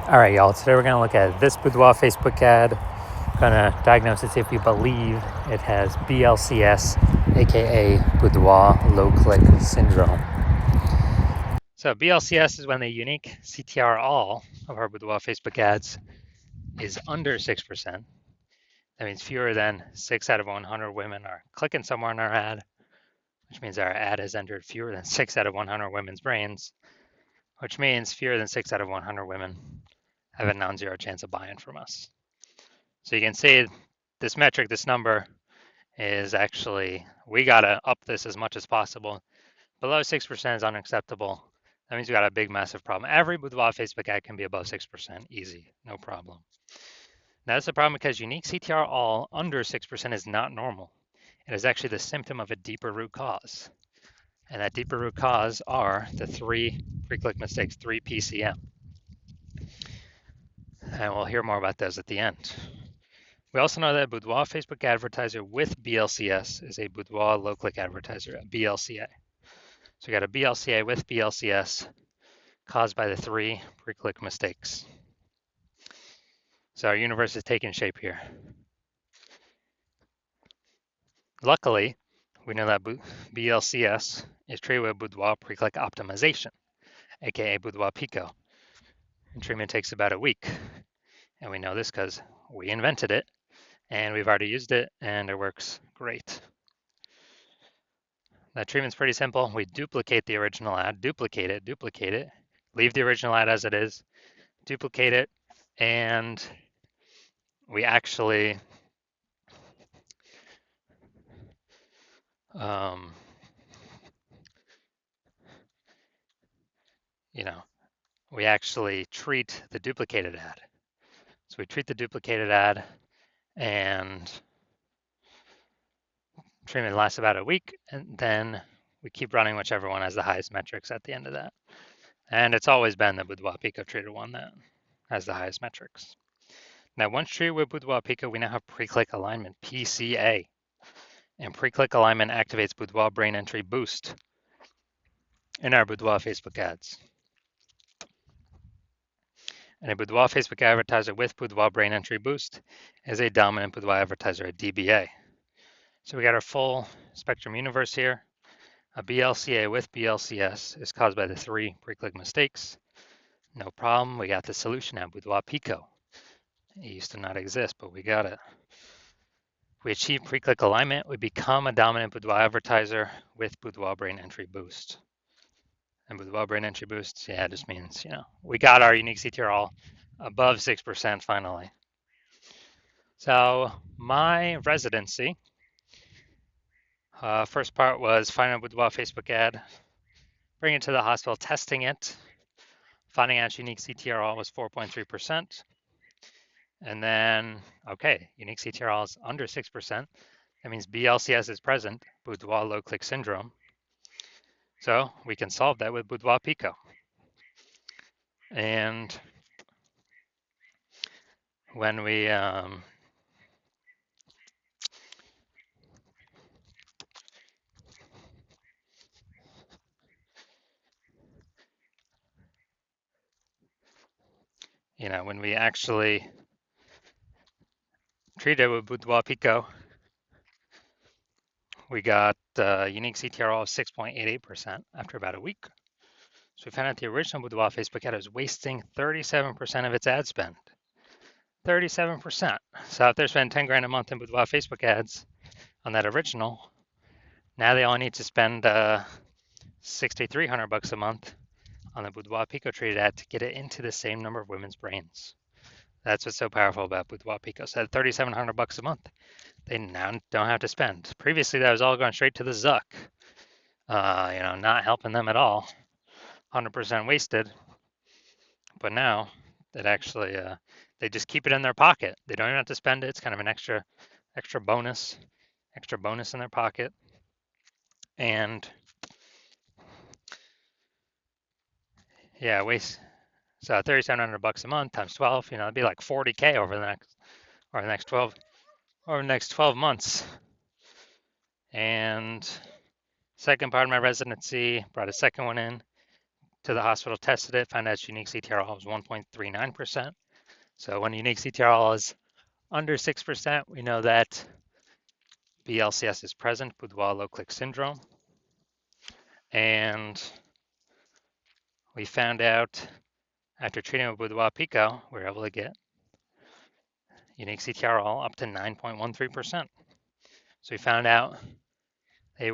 All right, y'all. Today we're going to look at this Boudoir Facebook ad. Going to diagnose it, see if we believe it has BLCS, aka Boudoir Low Click Syndrome. So BLCS is when the unique CTR all of our Boudoir Facebook ads is under 6%. That means fewer than 6 out of 100 women are clicking somewhere in our ad, which means our ad has entered fewer than 6 out of 100 women's brains, which means fewer than 6 out of 100 women have a non-zero chance of buying from us. So you can see this metric, this number is actually, we got to up this as much as possible. Below 6% is unacceptable. That means we got a big, massive problem. Every Boudoir Facebook ad can be above 6%, easy, no problem. Now, that's the problem because unique CTR all under 6% is not normal. It is actually the symptom of a deeper root cause. And that deeper root cause are the 3 pre-click mistakes, 3 PCM. And we'll hear more about those at the end. We also know that a Boudoir Facebook advertiser with BLCS is a Boudoir low-click advertiser, a BLCA. So we got a BLCA with BLCS caused by the 3 pre-click mistakes. So our universe is taking shape here. Luckily, we know that BLCS is treated with Boudoir pre-click optimization, aka Boudoir Pico. And treatment takes about a week. And we know this because we invented it and we've already used it and it works great. That treatment's pretty simple. We duplicate the original ad, duplicate it, leave the original ad as it is, duplicate it, and we actually we actually treat the duplicated ad. So we treat the duplicated ad and treatment lasts about a week, and then we keep running whichever one has the highest metrics at the end of that. And it's always been the Boudoir Pico treated one that has the highest metrics. Now, once treated with Boudoir Pico, we now have pre-click alignment, PCA. And pre-click alignment activates Boudoir brain entry boost in our Boudoir Facebook ads. And a Boudoir Facebook advertiser with Boudoir brain entry boost is a dominant Boudoir advertiser, a DBA. So we got our full spectrum universe here. A BLCA with BLCS is caused by the 3 pre-click mistakes. No problem. We got the solution at Boudoir Pico. It used to not exist, but we got it. If we achieve pre-click alignment, we become a dominant Boudoir advertiser with Boudoir brain entry boost. And Boudoir brain entry boost, yeah, it just means, we got our unique CTR all above 6% finally. So my residency, first part was finding a Boudoir Facebook ad, bringing it to the hospital, testing it, finding out unique CTR all was 4.3%. And then, okay, unique CTR all is under 6%. That means BLCS is present, Boudoir low click syndrome. So we can solve that with Boudoir Pico. And when we when we actually treat it with Boudoir Pico, we got unique CTR of 6.88% after about a week. So we found out the original Boudoir Facebook ad was wasting 37% of its ad spend. 37%. So if they're spending 10 grand a month in Boudoir Facebook ads on that original, now they only need to spend $6,300 a month on the Boudoir Pico treated ad to get it into the same number of women's brains. That's what's so powerful about Boudoir Pico. So at $3,700 a month, they now don't have to spend. Previously, that was all going straight to the Zuck. Not helping them at all. 100% wasted. But now, it actually, they just keep it in their pocket. They don't even have to spend it. It's kind of an extra bonus in their pocket. And yeah, so $3,700 a month times 12, it'd be like 40K over the next 12 months. And second part of my residency, brought a second one in, to the hospital, tested it, found out unique CTRL was 1.39%. So when unique CTRL is under 6%, we know that BLCS is present, Boudoir low-click syndrome. And we found out after treating with Boudoir Pico, we were able to get unique CTRL up to 9.13%. So we found out the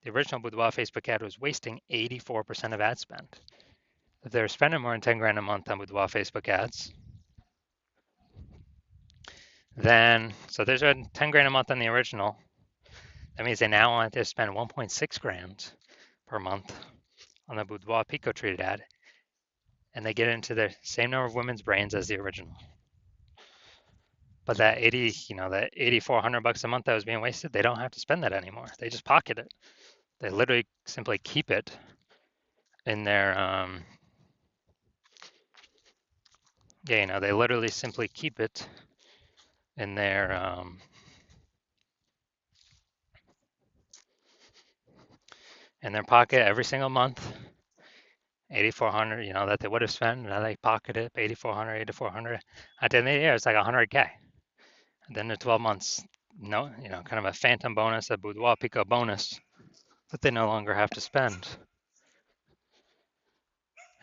original Boudoir Facebook ad was wasting 84% of ad spend. If they're spending more than 10 grand a month on Boudoir Facebook ads, then, so there's a 10 grand a month on the original. That means they now want to spend 1.6 grand per month on the Boudoir Pico treated ad, and they get into the same number of women's brains as the original. But that that $8,400 a month that was being wasted, they don't have to spend that anymore. They just pocket it. They literally simply keep it in their they literally simply keep it in their pocket every single month. 8,400, that they would have spent, now they pocket it, 8,400. At the end of the year, it's like 100K. And then the 12 months, kind of a phantom bonus, a Boudoir Pico bonus that they no longer have to spend.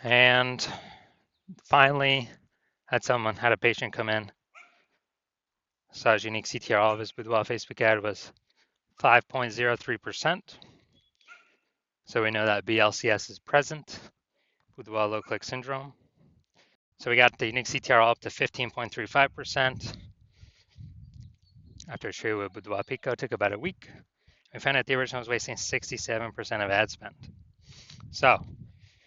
And finally, had a patient come in, saw his unique CTRL of his Boudoir Facebook ad was 5.03%. So we know that BLCS is present, Boudoir low-click syndrome. So we got the unique CTRL up to 15.35%. After treated with Boudoir Pico, took about a week. We found out the original was wasting 67% of ad spend. So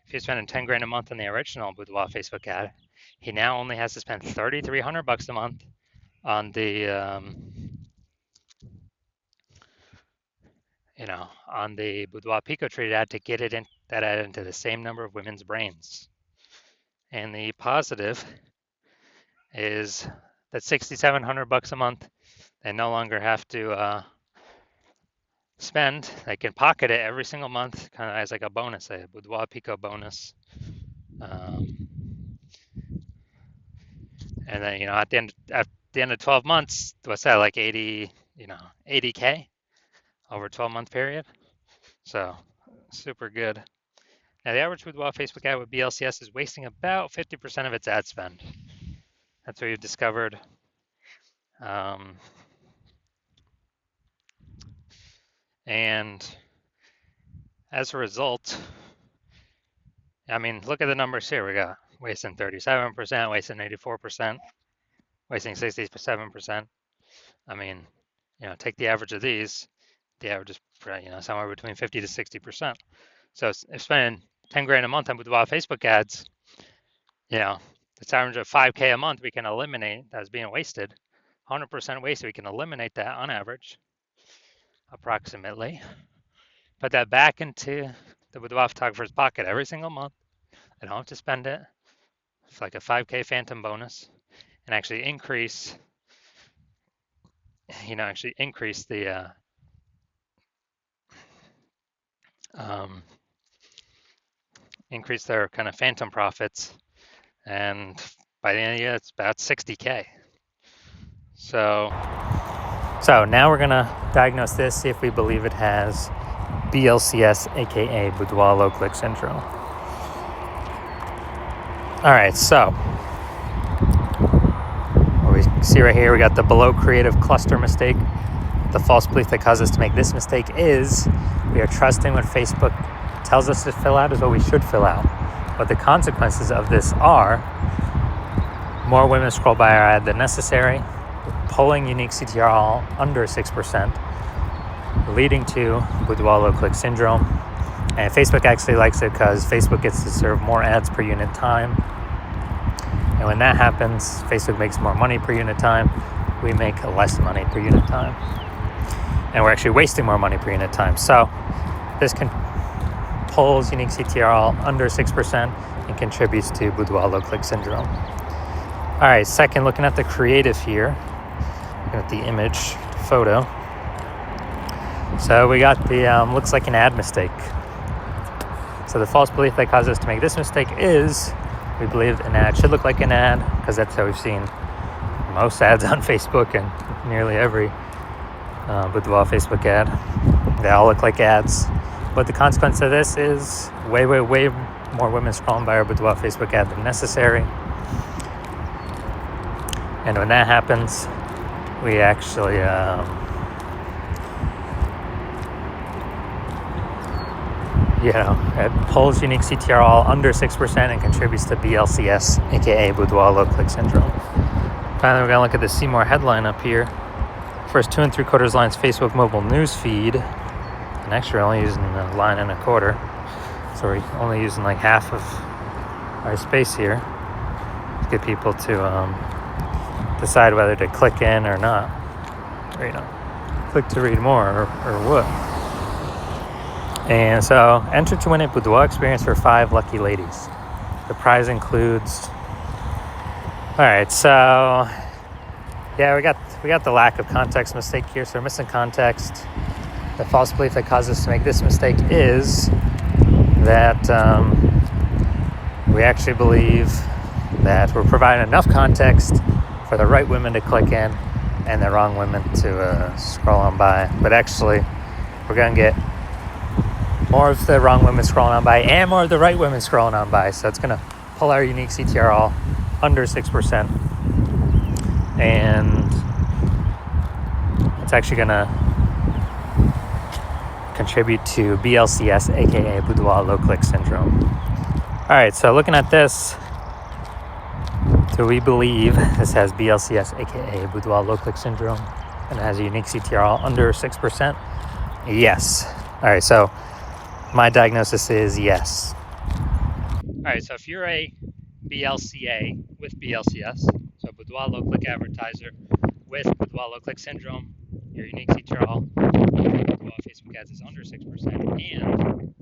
if you're spending 10 grand a month on the original Boudoir Facebook ad, he now only has to spend $3,300 a month on the on the Boudoir Pico treated ad to get it that ad into the same number of women's brains. And the positive is that $6,700 a month, they no longer have to spend. They can pocket it every single month, kind of as like a bonus, a Boudoir Pico bonus. And then at the end of 12 months, what's that, like 80K over a 12-month period? So super good. Now the average Boudoir Facebook ad with BLCS is wasting about 50% of its ad spend. That's what we've discovered. And as a result, look at the numbers here. We got wasting 37%, wasting 84%, wasting 67%. Take the average of these. The average is somewhere between 50 to 60%. So if spending 10 grand a month on Boudoir Facebook ads, it's average of 5K a month we can eliminate that's being wasted. 100% wasted, we can eliminate that on average, approximately. Put that back into the Boudoir photographer's pocket every single month. They don't have to spend it. It's like a 5K phantom bonus, and actually increase the increase their kind of phantom profits, and by the end of the year, it's about 60K. So now we're gonna diagnose this, see if we believe it has BLCS, aka Boudoir low-click syndrome. All right, so what we see right here, we got the below creative cluster mistake. The false belief that caused us to make this mistake is we are trusting what Facebook tells us to fill out is what we should fill out. But the consequences of this are more women scroll by our ad than necessary, pulling unique CTRL under 6%, leading to Boudoir low-click syndrome. And Facebook actually likes it because Facebook gets to serve more ads per unit time. And when that happens, Facebook makes more money per unit time. We make less money per unit time. And we're actually wasting more money per unit time. So this pulls unique CTRL under 6% and contributes to Boudoir low-click syndrome. All right, second, looking at the creative here, looking at the image photo. So we got the, looks like an ad mistake. So the false belief that caused us to make this mistake is we believe an ad should look like an ad, because that's how we've seen most ads on Facebook and nearly every Boudoir Facebook ad. They all look like ads. But the consequence of this is way more women scrolling by our Boudoir Facebook ad than necessary. And when that happens, we actually it pulls unique CTR all under 6% and contributes to BLCS, aka Boudoir low click syndrome. Finally, we're going to look at the See More headline up here. First 2 3/4 lines Facebook mobile news feed. And actually, we're only using a line and a quarter. So we're only using like half of our space here to get people to decide whether to click in or not. Or, click to read more or what. And so, enter to win a Boudoir experience for 5 lucky ladies. The prize includes... Alright, so... Yeah, we got the lack of context mistake here, so we're missing context. The false belief that caused us to make this mistake is that we actually believe that we're providing enough context for the right women to click in and the wrong women to scroll on by. But actually, we're going to get more of the wrong women scrolling on by and more of the right women scrolling on by. So it's going to pull our unique CTR all under 6%. And it's actually going to contribute to BLCS, aka Boudoir low click syndrome. All right, so looking at this, do we believe this has BLCS, aka Boudoir low click syndrome, and it has a unique CTR all under 6%? Yes. All right, so my diagnosis is yes. All right, so if you're a BLCA with BLCS, so Boudoir low click advertiser with Boudoir low click syndrome, your unique CTR all Boudoir Facebook ads is under 6%, and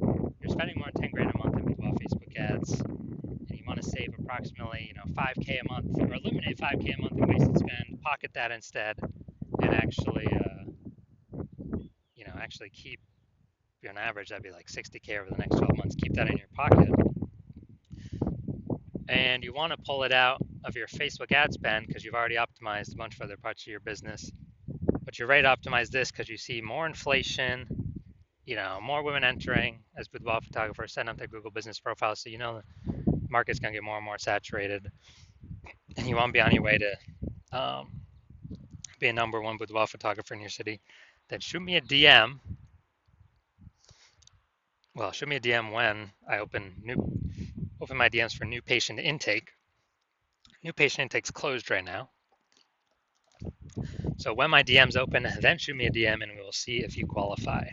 you're spending more than 10 grand a month in Boudoir Facebook ads, and you want to save approximately 5K a month, or eliminate 5K a month in wasted spend, pocket that instead, and actually keep, on average, that'd be like 60K over the next 12 months. Keep that in your pocket. And you want to pull it out of your Facebook ad spend because you've already optimized a bunch of other parts of your business. But you're ready to optimize this because you see more inflation, more women entering as Boudoir photographers, setting up their Google business profile. So the market's going to get more and more saturated. And you want to be on your way to be a number 1 Boudoir photographer in your city. Then shoot me a DM. Well, shoot me a DM when I open my DMs for new patient intake. New patient intake's closed right now. So when my DMs open, then shoot me a DM and we will see if you qualify.